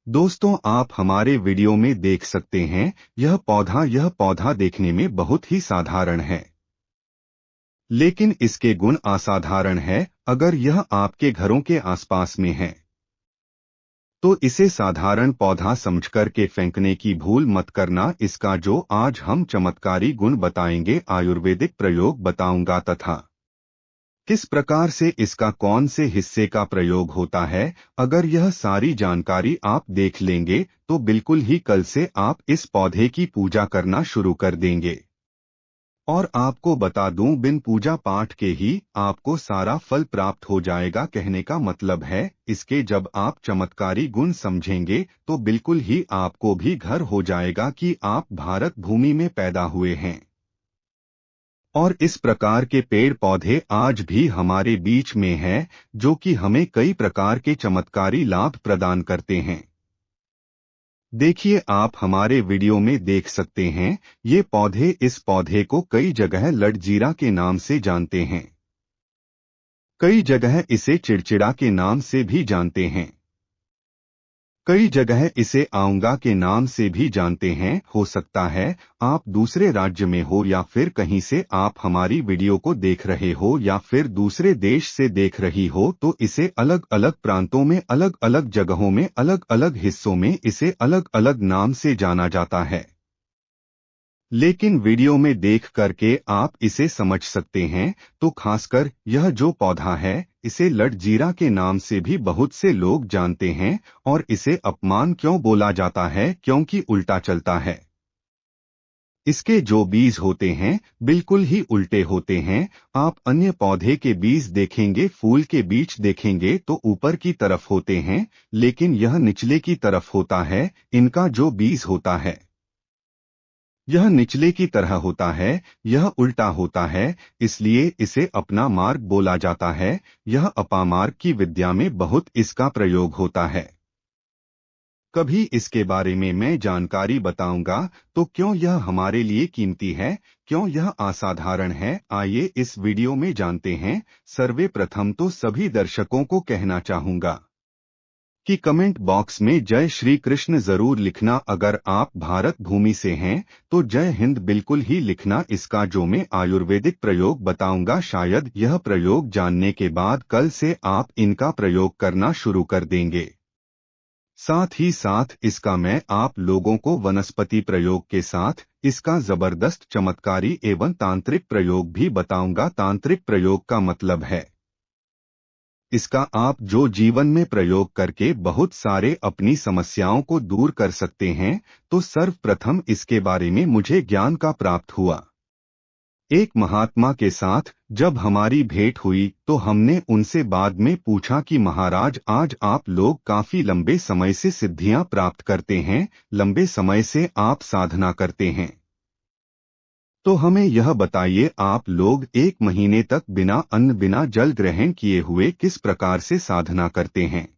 दोस्तों, आप हमारे वीडियो में देख सकते हैं यह पौधा देखने में बहुत ही साधारण है, लेकिन इसके गुण असाधारण है। अगर यह आपके घरों के आसपास में है तो इसे साधारण पौधा समझकर के फेंकने की भूल मत करना। इसका जो आज हम चमत्कारी गुण बताएंगे, आयुर्वेदिक प्रयोग बताऊंगा तथा किस प्रकार से इसका कौन से हिस्से का प्रयोग होता है। अगर यह सारी जानकारी आप देख लेंगे तो बिल्कुल ही कल से आप इस पौधे की पूजा करना शुरू कर देंगे। और आपको बता दूं, बिन पूजा पाठ के ही आपको सारा फल प्राप्त हो जाएगा। कहने का मतलब है, इसके जब आप चमत्कारी गुण समझेंगे तो बिल्कुल ही आपको भी घर हो जाएगा कि आप भारत भूमि में पैदा हुए हैं। और इस प्रकार के पेड़ पौधे आज भी हमारे बीच में हैं, जो कि हमें कई प्रकार के चमत्कारी लाभ प्रदान करते हैं। देखिए, आप हमारे वीडियो में देख सकते हैं, ये पौधे, इस पौधे को कई जगह लटजीरा के नाम से जानते हैं, कई जगह इसे चिड़चिड़ा के नाम से भी जानते हैं, कई जगह इसे आऊंगा के नाम से भी जानते हैं। हो सकता है आप दूसरे राज्य में हो या फिर कहीं से आप हमारी वीडियो को देख रहे हो या फिर दूसरे देश से देख रही हो, तो इसे अलग अलग प्रांतों में, अलग अलग जगहों में, अलग अलग हिस्सों में इसे अलग अलग नाम से जाना जाता है। लेकिन वीडियो में देख करके आप इसे समझ सकते हैं। तो खासकर यह जो पौधा है, इसे लटजीरा के नाम से भी बहुत से लोग जानते हैं। और इसे अपमान क्यों बोला जाता है? क्योंकि उल्टा चलता है। इसके जो बीज होते हैं बिल्कुल ही उल्टे होते हैं। आप अन्य पौधे के बीज देखेंगे, फूल के बीज देखेंगे तो ऊपर की तरफ होते हैं, लेकिन यह निचले की तरफ होता है। इनका जो बीज होता है यह निचले की तरह होता है, यह उल्टा होता है, इसलिए इसे अपना मार्ग बोला जाता है। यह अपामार्ग की विद्या में बहुत इसका प्रयोग होता है। कभी इसके बारे में मैं जानकारी बताऊंगा। तो क्यों यह हमारे लिए कीमती है, क्यों यह असाधारण है, आइए इस वीडियो में जानते हैं। सर्वे प्रथम तो सभी दर्शकों को कहना चाहूंगा कि कमेंट बॉक्स में जय श्री कृष्ण जरूर लिखना। अगर आप भारत भूमि से हैं तो जय हिंद बिल्कुल ही लिखना। इसका जो मैं आयुर्वेदिक प्रयोग बताऊंगा, शायद यह प्रयोग जानने के बाद कल से आप इनका प्रयोग करना शुरू कर देंगे। साथ ही साथ इसका मैं आप लोगों को वनस्पति प्रयोग के साथ इसका जबरदस्त चमत्कारी एवं तांत्रिक प्रयोग भी बताऊंगा। तांत्रिक प्रयोग का मतलब है इसका आप जो जीवन में प्रयोग करके बहुत सारे अपनी समस्याओं को दूर कर सकते हैं। तो सर्वप्रथम इसके बारे में मुझे ज्ञान का प्राप्त हुआ। एक महात्मा के साथ जब हमारी भेंट हुई तो हमने उनसे बाद में पूछा कि महाराज, आज आप लोग काफी लंबे समय से सिद्धियां प्राप्त करते हैं, लंबे समय से आप साधना करते हैं, तो हमें यह बताइए, आप लोग 1 महीने तक बिना अन्न बिना जल ग्रहण किए हुए किस प्रकार से साधना करते हैं।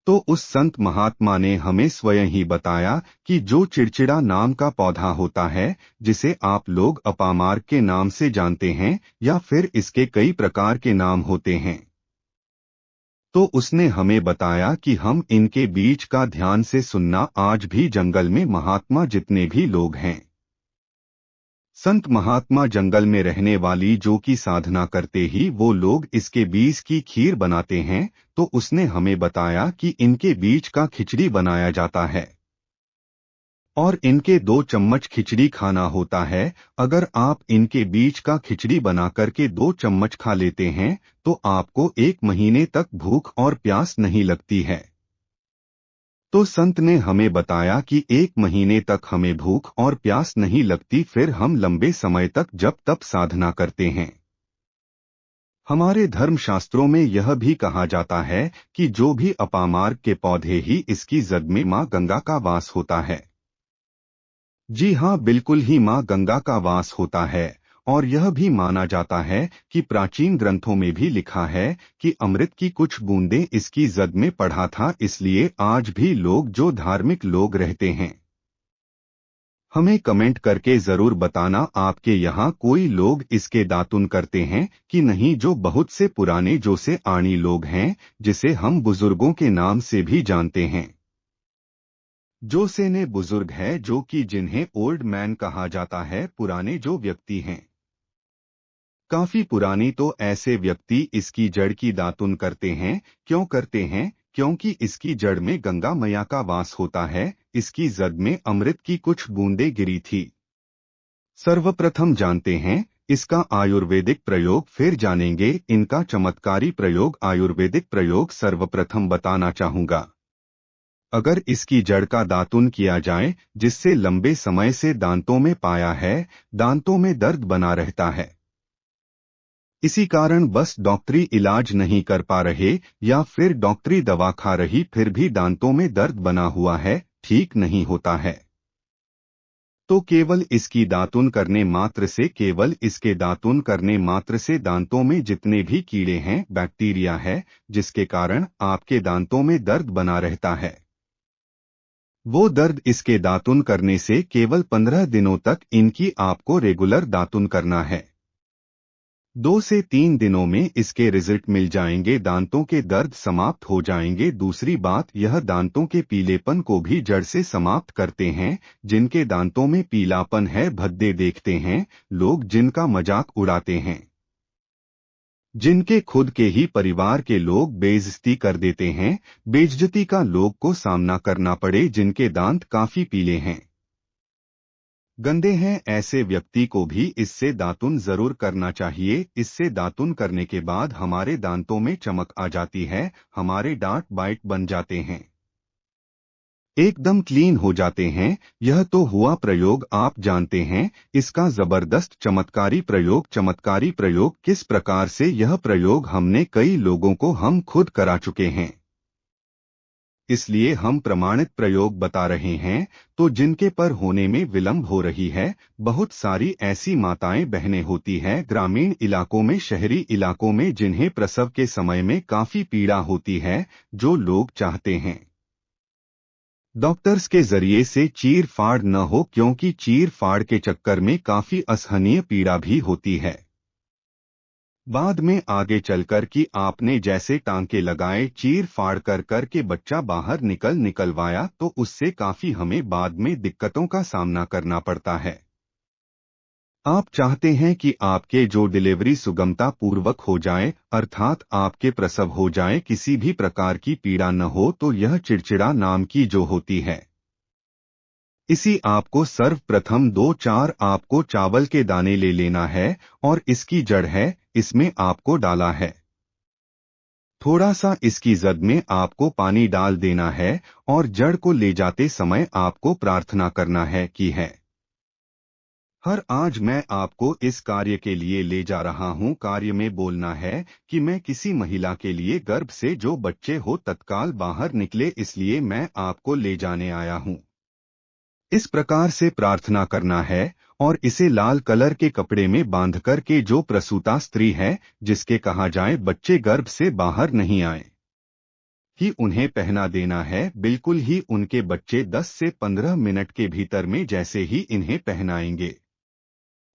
तो उस संत महात्मा ने हमें स्वयं ही बताया कि जो चिड़चिड़ा नाम का पौधा होता है, जिसे आप लोग अपामार्ग के नाम से जानते हैं या फिर इसके कई प्रकार के नाम होते हैं, तो उसने हमें बताया कि हम इनके बीज का ध्यान से सुनना। आज भी जंगल में महात्मा जितने भी लोग हैं, संत महात्मा, जंगल में रहने वाली जो की साधना करते ही वो लोग इसके बीज की खीर बनाते हैं। तो उसने हमें बताया कि इनके बीज का खिचड़ी बनाया जाता है और इनके 2 चम्मच खिचड़ी खाना होता है। अगर आप इनके बीज का खिचड़ी बना करके 2 चम्मच खा लेते हैं तो आपको 1 महीने तक भूख और प्यास नहीं लगती है। तो संत ने हमें बताया कि 1 महीने तक हमें भूख और प्यास नहीं लगती, फिर हम लंबे समय तक जप तप साधना करते हैं। हमारे धर्मशास्त्रों में यह भी कहा जाता है कि जो भी अपामार्ग के पौधे ही इसकी जद में माँ गंगा का वास होता है। जी हाँ, बिल्कुल ही माँ गंगा का वास होता है। और यह भी माना जाता है कि प्राचीन ग्रंथों में भी लिखा है कि अमृत की कुछ बूंदें इसकी जद में पड़ा था। इसलिए आज भी लोग, जो धार्मिक लोग रहते हैं, हमें कमेंट करके जरूर बताना आपके यहाँ कोई लोग इसके दातुन करते हैं कि नहीं। जो बहुत से पुराने जो से आणी लोग हैं, जिसे हम बुजुर्गों के नाम से भी जानते हैं, जो सेने बुजुर्ग है, जो कि जिन्हें ओल्ड मैन कहा जाता है, पुराने जो व्यक्ति हैं, काफी पुरानी, तो ऐसे व्यक्ति इसकी जड़ की दातुन करते हैं। क्यों करते हैं? क्योंकि इसकी जड़ में गंगा मैया का वास होता है। इसकी जद में अमृत की कुछ बूंदें गिरी थी। सर्वप्रथम जानते हैं इसका आयुर्वेदिक प्रयोग, फिर जानेंगे इनका चमत्कारी प्रयोग। आयुर्वेदिक प्रयोग सर्वप्रथम बताना चाहूंगा। अगर इसकी जड़ का दातुन किया जाए, जिससे लंबे समय से दांतों में पाया है, दांतों में दर्द बना रहता है, इसी कारण बस डॉक्टरी इलाज नहीं कर पा रहे, या फिर डॉक्टरी दवा खा रही फिर भी दांतों में दर्द बना हुआ है, ठीक नहीं होता है, तो केवल इसकी दातुन करने मात्र से, केवल इसके दातुन करने मात्र से दांतों में जितने भी कीड़े हैं, बैक्टीरिया है, जिसके कारण आपके दांतों में दर्द बना रहता है, वो दर्द इसके दातुन करने से केवल 15 दिनों तक इनकी आपको रेगुलर दातुन करना है। 2 से 3 दिनों में इसके रिजल्ट मिल जाएंगे, दांतों के दर्द समाप्त हो जाएंगे। दूसरी बात, यह दांतों के पीलेपन को भी जड़ से समाप्त करते हैं। जिनके दांतों में पीलापन है, भद्दे देखते हैं लोग, जिनका मजाक उड़ाते हैं, जिनके खुद के ही परिवार के लोग बेइज्जती कर देते हैं, बेइज्जती का लोग को सामना करना पड़े, जिनके दांत काफी पीले हैं, गंदे हैं, ऐसे व्यक्ति को भी इससे दातुन जरूर करना चाहिए। इससे दातुन करने के बाद हमारे दांतों में चमक आ जाती है, हमारे दांत बाइट बन जाते हैं, एकदम क्लीन हो जाते हैं। यह तो हुआ प्रयोग, आप जानते हैं इसका जबरदस्त चमत्कारी प्रयोग। चमत्कारी प्रयोग किस प्रकार से? यह प्रयोग हमने कई लोगों को हम खुद करा चुके हैं, इसलिए हम प्रमाणित प्रयोग बता रहे हैं। तो जिनके पर होने में विलंब हो रही है, बहुत सारी ऐसी माताएं बहनें होती हैं ग्रामीण इलाकों में, शहरी इलाकों में, जिन्हें प्रसव के समय में काफी पीड़ा होती है, जो लोग चाहते हैं डॉक्टर्स के जरिए से चीर फाड़ न हो, क्योंकि चीर फाड़ के चक्कर में काफी असहनीय पीड़ा भी होती है। बाद में आगे चलकर कि आपने जैसे टांके लगाए, चीर फाड़ कर के बच्चा बाहर निकलवाया, तो उससे काफी हमें बाद में दिक्कतों का सामना करना पड़ता है। आप चाहते हैं कि आपके जो डिलीवरी सुगमता पूर्वक हो जाए, अर्थात आपके प्रसव हो जाए, किसी भी प्रकार की पीड़ा न हो, तो यह चिड़चिड़ा नाम की जो होती है, इसी आपको सर्वप्रथम 2-4 आपको चावल के दाने ले लेना है, और इसकी जड़ है, इसमें आपको डाला है। थोड़ा सा इसकी जद में आपको पानी डाल देना है, और जड़ को ले जाते समय आपको प्रार्थना करना है कि है हर आज मैं आपको इस कार्य के लिए ले जा रहा हूं। कार्य में बोलना है कि मैं किसी महिला के लिए गर्भ से जो बच्चे हो तत्काल बाहर निकले, इसलिए मैं आपको ले जाने आया हूं। इस प्रकार से प्रार्थना करना है, और इसे लाल कलर के कपड़े में बांध कर के जो प्रसूता स्त्री है, जिसके कहा जाए बच्चे गर्भ से बाहर नहीं आए, ही उन्हें पहना देना है। बिल्कुल ही उनके बच्चे 10 से 15 मिनट के भीतर में जैसे ही इन्हें पहनाएंगे,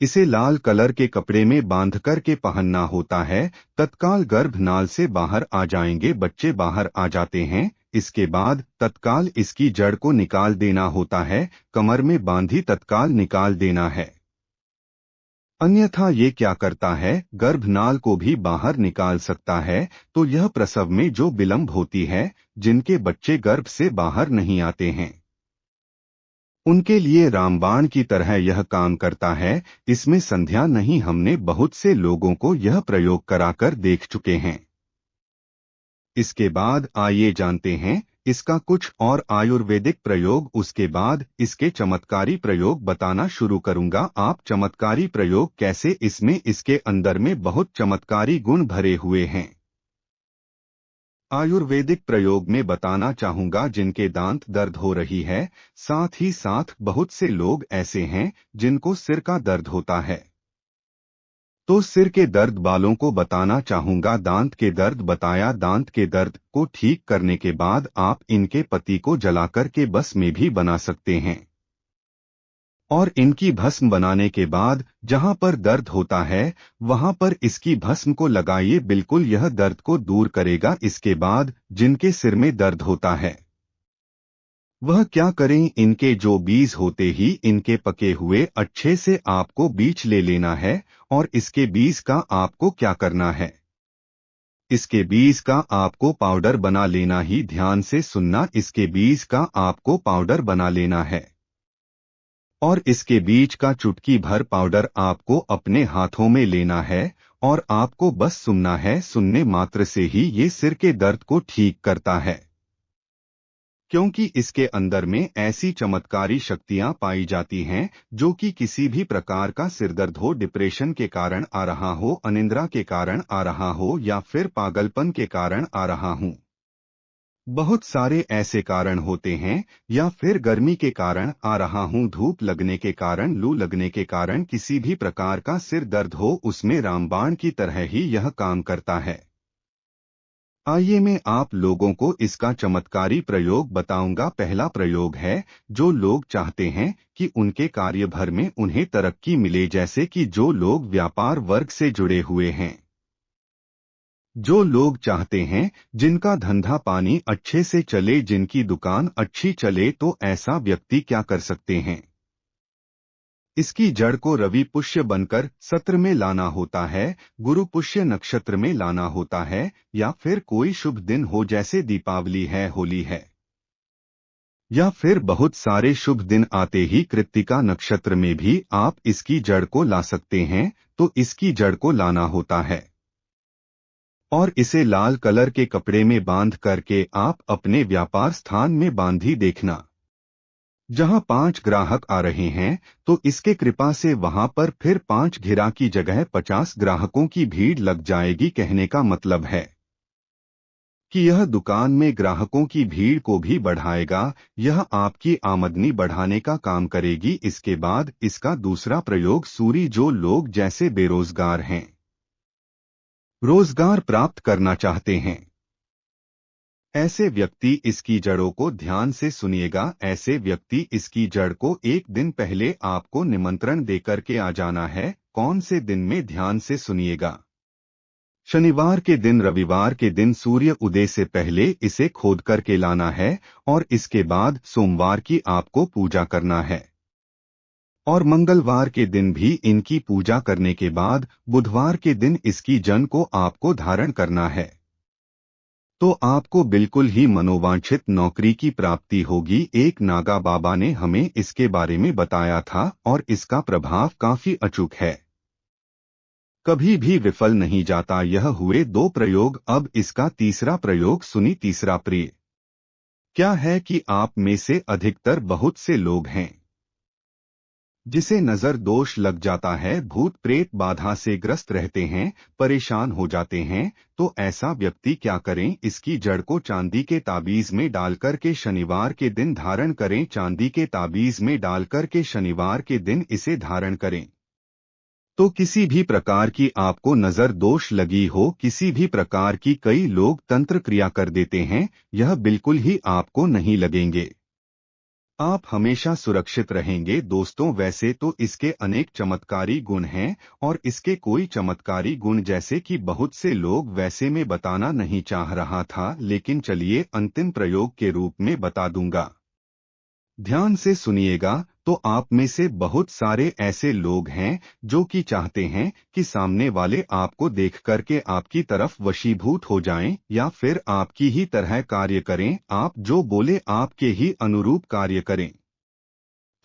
इसे लाल कलर के कपड़े में बांध कर के पहनना होता है, तत्काल गर्भनाल से बाहर आ जाएंगे, बच्चे बाहर आ जाते हैं। इसके बाद तत्काल इसकी जड़ को निकाल देना होता है, कमर में बांधी तत्काल निकाल देना है। अन्यथा ये क्या करता है, गर्भनाल को भी बाहर निकाल सकता है। तो यह प्रसव में जो विलंब होती है, जिनके बच्चे गर्भ से बाहर नहीं आते हैं, उनके लिए रामबाण की तरह यह काम करता है। इसमें संध्या नहीं, हमने बहुत से लोगों को यह प्रयोग कराकर देख चुके हैं। इसके बाद आइए जानते हैं इसका कुछ और आयुर्वेदिक प्रयोग। उसके बाद इसके चमत्कारी प्रयोग बताना शुरू करूंगा। आप चमत्कारी प्रयोग कैसे, इसमें इसके अंदर में बहुत चमत्कारी गुण भरे हुए हैं। आयुर्वेदिक प्रयोग में बताना चाहूंगा, जिनके दांत दर्द हो रही है, साथ ही साथ बहुत से लोग ऐसे हैं जिनको सिर का दर्द होता है, तो सिर के दर्द वालों को बताना चाहूंगा। दांत के दर्द बताया, दांत के दर्द को ठीक करने के बाद आप इनके पत्ती को जलाकर के भस्म में भी बना सकते हैं, और इनकी भस्म बनाने के बाद जहां पर दर्द होता है वहां पर इसकी भस्म को लगाइए, बिल्कुल यह दर्द को दूर करेगा। इसके बाद जिनके सिर में दर्द होता है वह क्या करें, इनके जो बीज होते ही इनके पके हुए अच्छे से आपको बीज ले लेना है। और इसके बीज का आपको क्या करना है, इसके बीज का आपको पाउडर बना लेना ही। ध्यान से सुनना, इसके बीज का आपको पाउडर बना लेना है। और इसके बीज का चुटकी भर पाउडर आपको अपने हाथों में लेना है। और आपको बस सुनना है, सुनने मात्र से ही ये सिर के दर्द को ठीक करता है। क्योंकि इसके अंदर में ऐसी चमत्कारी शक्तियां पाई जाती हैं जो कि किसी भी प्रकार का सिरदर्द हो, डिप्रेशन के कारण आ रहा हो, अनिद्रा के कारण आ रहा हो, या फिर पागलपन के कारण आ रहा हूं। बहुत सारे ऐसे कारण होते हैं, या फिर गर्मी के कारण आ रहा हूं, धूप लगने के कारण, लू लगने के कारण, किसी भी प्रकार का सिर दर्द हो, उसमें रामबाण की तरह ही यह काम करता है। आइए मैं आप लोगों को इसका चमत्कारी प्रयोग बताऊंगा। पहला प्रयोग है, जो लोग चाहते हैं कि उनके कार्यभर में उन्हें तरक्की मिले, जैसे कि जो लोग व्यापार वर्ग से जुड़े हुए हैं, जो लोग चाहते हैं जिनका धंधा पानी अच्छे से चले, जिनकी दुकान अच्छी चले, तो ऐसा व्यक्ति क्या कर सकते हैं, इसकी जड़ को रवि पुष्य बनकर सत्र में लाना होता है, गुरु पुष्य नक्षत्र में लाना होता है, या फिर कोई शुभ दिन हो, जैसे दीपावली है, होली है, या फिर बहुत सारे शुभ दिन आते ही कृत्तिका नक्षत्र में भी आप इसकी जड़ को ला सकते हैं। तो इसकी जड़ को लाना होता है और इसे लाल कलर के कपड़े में बांध करके आप अपने व्यापार स्थान में बांधी देखना। जहां 5 ग्राहक आ रहे हैं तो इसके कृपा से वहां पर फिर 5 घिरा की जगह 50 ग्राहकों की भीड़ लग जाएगी। कहने का मतलब है कि यह दुकान में ग्राहकों की भीड़ को भी बढ़ाएगा, यह आपकी आमदनी बढ़ाने का काम करेगी। इसके बाद इसका दूसरा प्रयोग, सूरी, जो लोग जैसे बेरोजगार हैं, रोजगार प्राप्त करना चाहते हैं, ऐसे व्यक्ति इसकी जड़ों को ध्यान से सुनिएगा। ऐसे व्यक्ति इसकी जड़ को एक दिन पहले आपको निमंत्रण देकर के आ जाना है। कौन से दिन में, ध्यान से सुनिएगा। शनिवार के दिन, रविवार के दिन सूर्य उदय से पहले इसे खोद करके लाना है। और इसके बाद सोमवार की आपको पूजा करना है और मंगलवार के दिन भी इनकी पूजा करने के बाद बुधवार के दिन इसकी जन को आपको धारण करना है। तो आपको बिल्कुल ही मनोवांछित नौकरी की प्राप्ति होगी। एक नागा बाबा ने हमें इसके बारे में बताया था और इसका प्रभाव काफी अचूक है, कभी भी विफल नहीं जाता। यह हुए 2 प्रयोग। अब इसका तीसरा प्रयोग सुनी। तीसरा प्रिय क्या है कि आप में से अधिकतर बहुत से लोग हैं जिसे नजर दोष लग जाता है, भूत प्रेत बाधा से ग्रस्त रहते हैं, परेशान हो जाते हैं। तो ऐसा व्यक्ति क्या करें, इसकी जड़ को चांदी के ताबीज में डालकर के शनिवार के दिन धारण करें। चांदी के ताबीज में डालकर के शनिवार के दिन इसे धारण करें। तो किसी भी प्रकार की आपको नजर दोष लगी हो, किसी भी प्रकार की, कई लोग तंत्र क्रिया कर देते हैं, यह बिल्कुल ही आपको नहीं लगेंगे। आप हमेशा सुरक्षित रहेंगे। दोस्तों, वैसे तो इसके अनेक चमत्कारी गुण हैं और इसके कोई चमत्कारी गुण जैसे कि बहुत से लोग वैसे में बताना नहीं चाह रहा था, लेकिन चलिए अंतिम प्रयोग के रूप में बता दूंगा। ध्यान से सुनिएगा। तो आप में से बहुत सारे ऐसे लोग हैं जो कि चाहते हैं कि सामने वाले आपको देख करके आपकी तरफ वशीभूत हो जाएं, या फिर आपकी ही तरह कार्य करें, आप जो बोले आपके ही अनुरूप कार्य करें।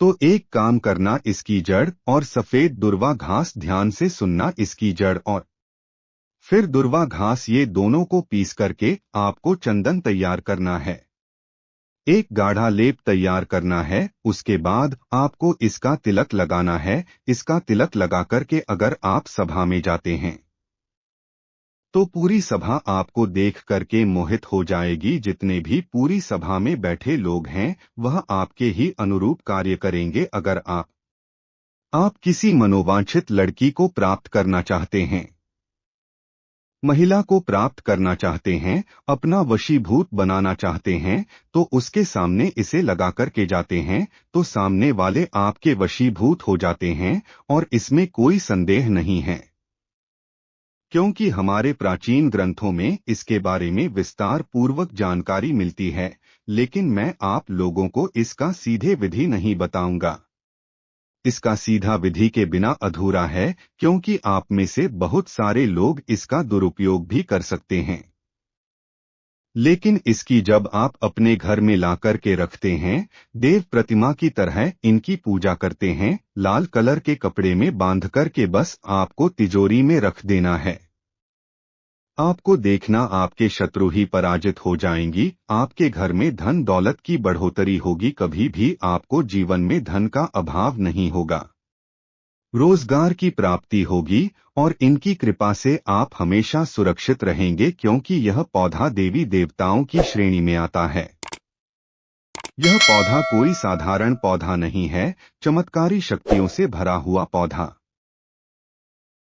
तो एक काम करना, इसकी जड़ और सफेद दुर्वा घास, ध्यान से सुनना, इसकी जड़ और फिर दुर्वा घास, ये दोनों को पीस करके आपको चंदन तैयार करना है, एक गाढ़ा लेप तैयार करना है। उसके बाद आपको इसका तिलक लगाना है। इसका तिलक लगा करके अगर आप सभा में जाते हैं तो पूरी सभा आपको देख करके मोहित हो जाएगी। जितने भी पूरी सभा में बैठे लोग हैं वह आपके ही अनुरूप कार्य करेंगे। अगर आप किसी मनोवांछित लड़की को प्राप्त करना चाहते हैं, महिला को प्राप्त करना चाहते हैं, अपना वशीभूत बनाना चाहते हैं, तो उसके सामने इसे लगा करके जाते हैं तो सामने वाले आपके वशीभूत हो जाते हैं और इसमें कोई संदेह नहीं है। क्योंकि हमारे प्राचीन ग्रंथों में इसके बारे में विस्तार पूर्वक जानकारी मिलती है, लेकिन मैं आप लोगों को इसका सीधे विधि नहीं बताऊंगा। इसका सीधा विधि के बिना अधूरा है, क्योंकि आप में से बहुत सारे लोग इसका दुरुपयोग भी कर सकते हैं। लेकिन इसकी जब आप अपने घर में लाकर के रखते हैं, देव प्रतिमा की तरह इनकी पूजा करते हैं, लाल कलर के कपड़े में बांध कर के बस आपको तिजोरी में रख देना है। आपको देखना आपके शत्रु ही पराजित हो जाएंगी, आपके घर में धन दौलत की बढ़ोतरी होगी, कभी भी आपको जीवन में धन का अभाव नहीं होगा। रोजगार की प्राप्ति होगी और इनकी कृपा से आप हमेशा सुरक्षित रहेंगे, क्योंकि यह पौधा देवी देवताओं की श्रेणी में आता है। यह पौधा कोई साधारण पौधा नहीं है, चमत्कारी शक्तियों से भरा हुआ पौधा।